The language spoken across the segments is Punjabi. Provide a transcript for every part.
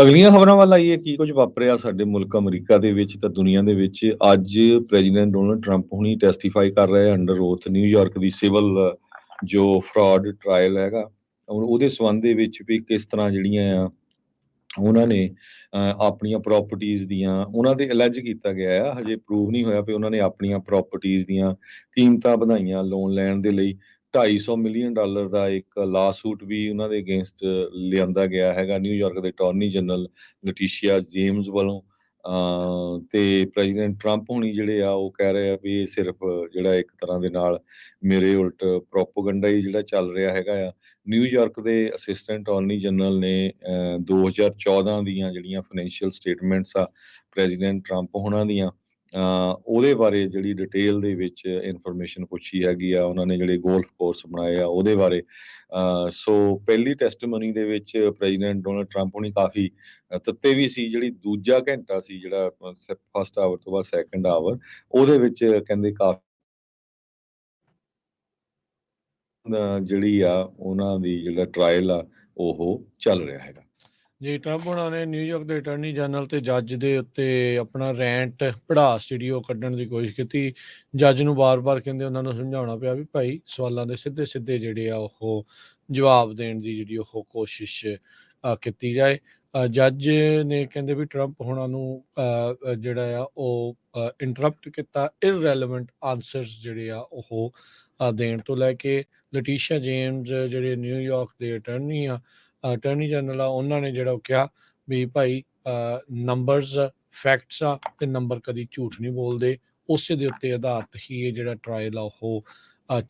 ਅਗਲੀਆਂ ਖਬਰਾਂ ਵੱਲ ਆਈਏ ਕੀ ਕੁਝ ਵਾਪਰਿਆ ਸਾਡੇ ਮੁਲਕ ਅਮਰੀਕਾ ਦੇ ਵਿੱਚ ਤਾਂ ਦੁਨੀਆ ਦੇ ਵਿੱਚ ਅੱਜ ਪ੍ਰੈਜ਼ੀਡੈਂਟ ਡੋਨਲਡ ਟਰੰਪ ਹੁਣੀ ਟੈਸਟੀਫਾਈ ਕਰ ਰਹੇ ਆ ਅੰਡਰ ਓਥ ਨਿਊਯਾਰਕ ਦੀ ਸਿਵਲ ਜੋ ਫਰਾਡ ਟ੍ਰਾਇਲ ਹੈਗਾ ਹੁਣ ਉਹਦੇ ਸੰਬੰਧ ਦੇ ਵਿੱਚ ਵੀ ਕਿਸ ਤਰ੍ਹਾਂ ਜਿਹੜੀਆਂ ਆ ਉਹਨਾਂ ਨੇ ਆਪਣੀਆਂ ਪ੍ਰਾਪਰਟੀਆਂ ਦੀਆਂ ਉਹਨਾਂ ਦੇ ਅਲੈਜ ਕੀਤਾ ਗਿਆ ਆ ਹਜੇ ਪ੍ਰੂਵ ਨਹੀਂ ਹੋਇਆ ਵੀ ਉਹਨਾਂ ਨੇ ਆਪਣੀਆਂ ਪ੍ਰਾਪਰਟੀਆਂ ਦੀਆਂ ਕੀਮਤਾਂ ਵਧਾਈਆਂ ਲੋਨ ਲੈਣ ਦੇ ਲਈ $250 ਮਿਲੀਅਨ ਦਾ ਇੱਕ ਲਾਸੂਟ ਵੀ ਉਹਨਾਂ ਦੇ ਅਗੇਂਸਟ ਲਿਆਂਦਾ ਗਿਆ ਹੈਗਾ ਨਿਊਯਾਰਕ ਦੇ ਅਟਾਰਨੀ ਜਨਰਲ ਲਟੀਸ਼ੀਆ ਜੇਮਸ ਵੱਲੋਂ ਤੇ ਪ੍ਰੈਜ਼ੀਡੈਂਟ ਟਰੰਪ ਹੁਣੀ ਜਿਹੜੇ ਆ ਉਹ ਕਹਿ ਰਹੇ ਆ ਵੀ ਇਹ ਸਿਰਫ ਜਿਹੜਾ ਇੱਕ ਤਰ੍ਹਾਂ ਦੇ ਨਾਲ ਮੇਰੇ ਉਲਟ ਪ੍ਰੋਪੋਗੰਡਾ ਹੀ ਜਿਹੜਾ ਚੱਲ ਰਿਹਾ ਹੈਗਾ ਆ ਨਿਊਯਾਰਕ ਦੇ ਅਸਿਸਟੈਂਟ ਅਟਾਰਨੀ ਜਨਰਲ ਨੇ 2014 ਦੀਆਂ ਜਿਹੜੀਆਂ ਫਾਈਨੈਂਸ਼ੀਅਲ ਸਟੇਟਮੈਂਟਸ ਆ ਪ੍ਰੈਜ਼ੀਡੈਂਟ ਟਰੰਪ ਹੁਣਾਂ ਦੀਆਂ ਉਹਦੇ ਬਾਰੇ ਜਿਹੜੀ ਡਿਟੇਲ ਦੇ ਵਿੱਚ ਇਨਫੋਰਮੇਸ਼ਨ ਪੁੱਛੀ ਹੈਗੀ ਆ ਉਹਨਾਂ ਨੇ ਜਿਹੜੇ ਗੋਲਫ ਕੋਰਸ ਬਣਾਏ ਆ ਉਹਦੇ ਬਾਰੇ ਸੋ ਪਹਿਲੀ ਟੈਸਟਮਨੀ ਦੇ ਵਿੱਚ ਪ੍ਰੈਜ਼ੀਡੈਂਟ ਡੋਨਲਡ ਟਰੰਪ ਹੁਣੀ ਕਾਫੀ ਤੱਤੇ ਵੀ ਸੀ ਜਿਹੜੀ ਦੂਜਾ ਘੰਟਾ ਸੀ ਜਿਹੜਾ ਫਸਟ ਆਵਰ ਤੋਂ ਬਾਅਦ ਸੈਕੰਡ ਆਵਰ ਉਹਦੇ ਵਿੱਚ ਕਹਿੰਦੇ ਕਾਫੀ ਜਿਹੜੀ ਆ ਉਹਨਾਂ ਦੀ ਜਿਹੜਾ ਟ੍ਰਾਇਲ ਆ ਉਹ ਚੱਲ ਰਿਹਾ ਹੈਗਾ ਜੀ ਟਰੰਪ ਉਹਨਾਂ ਨੇ ਨਿਊਯਾਰਕ ਦੇ ਅਟਾਰਨੀ ਜਨਰਲ ਤੇ ਜੱਜ ਦੇ ਉੱਤੇ ਆਪਣਾ ਰੈਂਟ ਪੜਾਸ ਜਿਹੜੀ ਉਹ ਕੱਢਣ ਦੀ ਕੋਸ਼ਿਸ਼ ਕੀਤੀ। ਜੱਜ ਨੂੰ ਬਾਰ-ਬਾਰ ਕਹਿੰਦੇ ਉਹਨਾਂ ਨੂੰ ਸਮਝਾਉਣਾ ਪਿਆ ਵੀ ਭਾਈ ਸਵਾਲਾਂ ਦੇ ਸਿੱਧੇ-ਸਿੱਧੇ ਜਿਹੜੇ ਆ ਉਹ ਜਵਾਬ ਦੇਣ ਦੀ ਜਿਹੜੀ ਉਹ ਕੋਸ਼ਿਸ਼ ਕੀਤੀ ਜਾਏ। ਜੱਜ ਨੇ ਕਹਿੰਦੇ ਵੀ ਟਰੰਪ ਹੁਣਾਂ ਨੂੰ ਜਿਹੜਾ ਆ ਉਹ ਇੰਟਰਪਟ ਕੀਤਾ ਇਰਰੈਲੇਵੈਂਟ ਆਨਸਰਸ ਜਿਹੜੇ ਆ ਉਹ ਦੇਣ ਤੋਂ ਲੈ ਕੇ ਲਟੀਸ਼ੀਆ ਜੇਮਸ ਜਿਹੜੇ ਨਿਊਯਾਰਕ ਦੇ ਅਟਾਰਨੀ ਜਨਰਲ ਆ ਉਹਨਾਂ ਨੇ ਜਿਹੜਾ ਉਹ ਕਿਹਾ ਵੀ ਭਾਈ ਨੰਬਰਸ ਫੈਕਟਸ ਆ ਤੇ ਨੰਬਰ ਕਦੀ ਝੂਠ ਨਹੀਂ ਬੋਲਦੇ। ਉਸੇ ਦੇ ਉੱਤੇ ਆਧਾਰਿਤ ਹੀ ਇਹ ਜਿਹੜਾ ਟਰਾਇਲ ਆ ਉਹ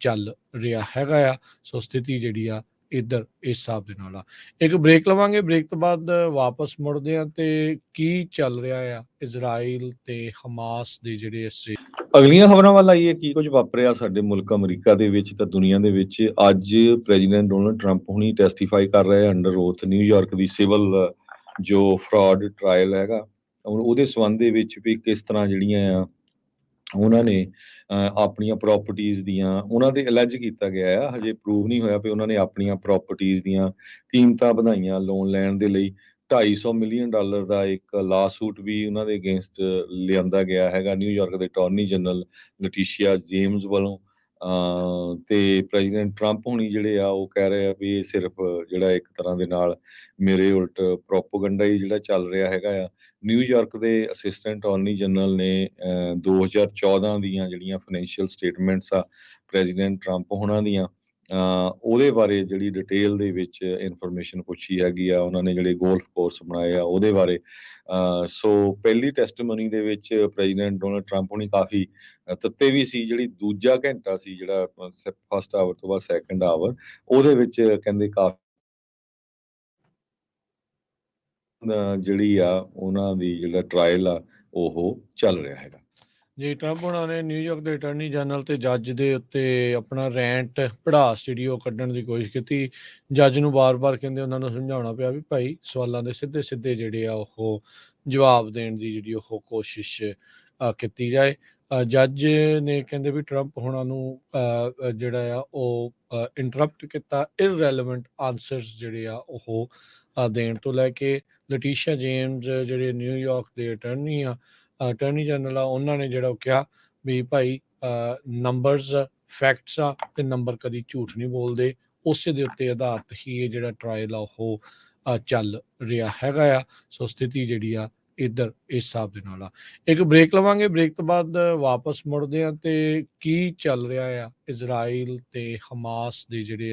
ਚੱਲ ਰਿਹਾ ਹੈਗਾ ਆ। ਸੋ ਸਥਿਤੀ ਜਿਹੜੀ ਆ ਇੱਧਰ ਇਸ ਹਿਸਾਬ ਦੇ ਨਾਲ ਆ। ਇੱਕ ਬ੍ਰੇਕ ਲਵਾਂਗੇ, ਬ੍ਰੇਕ ਤੋਂ ਬਾਅਦ ਵਾਪਸ ਮੁੜਦੇ ਆ ਤੇ ਕੀ ਚੱਲ ਰਿਹਾ ਆ ਇਜ਼ਰਾਈਲ ਤੇ ਹਮਾਸ ਦੇ ਜਿਹੜੇ ਅਗਲੀਆਂ ਖਬਰਾਂ ਵੱਲ ਆਈਏ ਕੀ ਕੁਝ ਵਾਪਰਿਆ ਸਾਡੇ ਮੁਲਕ ਅਮਰੀਕਾ ਦੇ ਵਿੱਚ ਤਾਂ ਦੁਨੀਆ ਦੇ ਵਿੱਚ ਅੱਜ ਪ੍ਰੈਜ਼ੀਡੈਂਟ ਡੋਨਲਡ ਟਰੰਪ ਹੁਣੀ ਟੈਸਟੀਫਾਈ ਕਰ ਰਹੇ ਆ ਅੰਡਰ ਓਥ ਨਿਊਯਾਰਕ ਦੀ ਸਿਵਲ ਜੋ ਫਰਾਡ ਟ੍ਰਾਇਲ ਹੈਗਾ ਹੁਣ ਉਹਦੇ ਸੰਬੰਧ ਦੇ ਵਿੱਚ ਵੀ ਕਿਸ ਤਰ੍ਹਾਂ ਜਿਹੜੀਆਂ ਆ ਉਹਨਾਂ ਨੇ ਆਪਣੀਆਂ ਪ੍ਰਾਪਰਟੀਆਂ ਦੀਆਂ ਉਹਨਾਂ ਦੇ ਅਲੈਜ ਕੀਤਾ ਗਿਆ ਆ ਹਜੇ ਪ੍ਰੂਵ ਨਹੀਂ ਹੋਇਆ ਵੀ ਉਹਨਾਂ ਨੇ ਆਪਣੀਆਂ ਪ੍ਰਾਪਰਟੀਆਂ ਦੀਆਂ ਕੀਮਤਾਂ ਵਧਾਈਆਂ ਲੋਨ ਲੈਣ ਦੇ ਲਈ $250 ਮਿਲੀਅਨ ਦਾ ਇੱਕ ਲਾਸੂਟ ਵੀ ਉਹਨਾਂ ਦੇ ਅਗੇਂਸਟ ਲਿਆਂਦਾ ਗਿਆ ਹੈਗਾ ਨਿਊਯਾਰਕ ਦੇ ਅਟਾਰਨੀ ਜਨਰਲ ਲਟੀਸ਼ੀਆ ਜੇਮਸ ਵੱਲੋਂ ਤੇ ਪ੍ਰੈਜ਼ੀਡੈਂਟ ਟਰੰਪ ਹੁਣੀ ਜਿਹੜੇ ਆ ਉਹ ਕਹਿ ਰਹੇ ਆ ਵੀ ਇਹ ਸਿਰਫ ਜਿਹੜਾ ਇੱਕ ਤਰ੍ਹਾਂ ਦੇ ਨਾਲ ਮੇਰੇ ਉਲਟ ਪ੍ਰੋਪੋਗੰਡਾ ਹੀ ਜਿਹੜਾ ਚੱਲ ਰਿਹਾ ਹੈਗਾ ਆ ਨਿਊਯਾਰਕ ਦੇ ਅਸਿਸਟੈਂਟ ਅਟਾਰਨੀ ਜਨਰਲ ਨੇ 2014 ਦੀਆਂ ਜਿਹੜੀਆਂ ਫਾਈਨੈਂਸ਼ੀਅਲ ਸਟੇਟਮੈਂਟਸ ਆ ਪ੍ਰੈਜ਼ੀਡੈਂਟ ਟਰੰਪ ਹੁਣਾਂ ਦੀਆਂ ਉਹਦੇ ਬਾਰੇ ਜਿਹੜੀ ਡਿਟੇਲ ਦੇ ਵਿੱਚ ਇਨਫੋਰਮੇਸ਼ਨ ਪੁੱਛੀ ਹੈਗੀ ਆ ਉਹਨਾਂ ਨੇ ਜਿਹੜੇ ਗੋਲਫ ਕੋਰਸ ਬਣਾਏ ਆ ਉਹਦੇ ਬਾਰੇ ਸੋ ਪਹਿਲੀ ਟੈਸਟਮਨੀ ਦੇ ਵਿੱਚ ਪ੍ਰੈਜ਼ੀਡੈਂਟ ਡੋਨਲਡ ਟਰੰਪ ਹੁਣੀ ਕਾਫੀ ਤੱਤੇ ਵੀ ਸੀ ਜਿਹੜੀ ਦੂਜਾ ਘੰਟਾ ਸੀ ਜਿਹੜਾ ਫਸਟ ਆਵਰ ਤੋਂ ਬਾਅਦ ਸੈਕੰਡ ਆਵਰ ਉਹਦੇ ਵਿੱਚ ਕਹਿੰਦੇ ਕਾਫੀ ਜਿਹੜੀ ਆ ਉਹਨਾਂ ਦੀ ਜਿਹੜਾ ਟ੍ਰਾਇਲ ਆ ਉਹ ਚੱਲ ਰਿਹਾ ਹੈਗਾ ਜੀ ਟਰੰਪ ਉਹਨਾਂ ਨੇ ਨਿਊਯਾਰਕ ਦੇ ਅਟਾਰਨੀ ਜਨਰਲ ਤੇ ਜੱਜ ਦੇ ਉੱਤੇ ਆਪਣਾ ਰੈਂਟ ਪੜਾਸ ਜਿਹੜੀ ਉਹ ਕੱਢਣ ਦੀ ਕੋਸ਼ਿਸ਼ ਕੀਤੀ। ਜੱਜ ਨੂੰ ਬਾਰ-ਬਾਰ ਕਹਿੰਦੇ ਉਹਨਾਂ ਨੂੰ ਸਮਝਾਉਣਾ ਪਿਆ ਵੀ ਭਾਈ ਸਵਾਲਾਂ ਦੇ ਸਿੱਧੇ-ਸਿੱਧੇ ਜਿਹੜੇ ਆ ਉਹ ਜਵਾਬ ਦੇਣ ਦੀ ਜਿਹੜੀ ਉਹ ਕੋਸ਼ਿਸ਼ ਕੀਤੀ ਜਾਏ। ਜੱਜ ਨੇ ਕਹਿੰਦੇ ਵੀ ਟਰੰਪ ਹੁਣਾਂ ਨੂੰ ਜਿਹੜਾ ਆ ਉਹ ਇੰਟਰਪਟ ਕੀਤਾ ਇਰਰੈਲੇਵੈਂਟ ਆਨਸਰਸ ਜਿਹੜੇ ਆ ਉਹ ਦੇਣ ਤੋਂ ਲੈ ਕੇ ਲਟੀਸ਼ੀਆ ਜੇਮਸ ਜਿਹੜੇ ਨਿਊਯਾਰਕ ਦੇ ਅਟਾਰਨੀ ਜਨਰਲ ਆ ਉਹਨਾਂ ਨੇ ਜਿਹੜਾ ਉਹ ਕਿਹਾ ਵੀ ਭਾਈ ਨੰਬਰਸ ਫੈਕਟਸ ਆ ਤੇ ਨੰਬਰ ਕਦੀ ਝੂਠ ਨਹੀਂ ਬੋਲਦੇ। ਉਸੇ ਦੇ ਉੱਤੇ ਆਧਾਰਿਤ ਹੀ ਇਹ ਜਿਹੜਾ ਟਰਾਇਲ ਆ ਉਹ ਚੱਲ ਰਿਹਾ ਹੈਗਾ ਆ। ਸੋ ਸਥਿਤੀ ਜਿਹੜੀ ਆ ਇੱਧਰ ਇਸ ਹਿਸਾਬ ਦੇ ਨਾਲ ਆ। ਇੱਕ ਬ੍ਰੇਕ ਲਵਾਂਗੇ, ਬ੍ਰੇਕ ਤੋਂ ਬਾਅਦ ਵਾਪਸ ਮੁੜਦੇ ਆ ਤੇ ਕੀ ਚੱਲ ਰਿਹਾ ਆ ਇਜ਼ਰਾਈਲ ਤੇ ਹਮਾਸ ਦੇ ਜਿਹੜੇ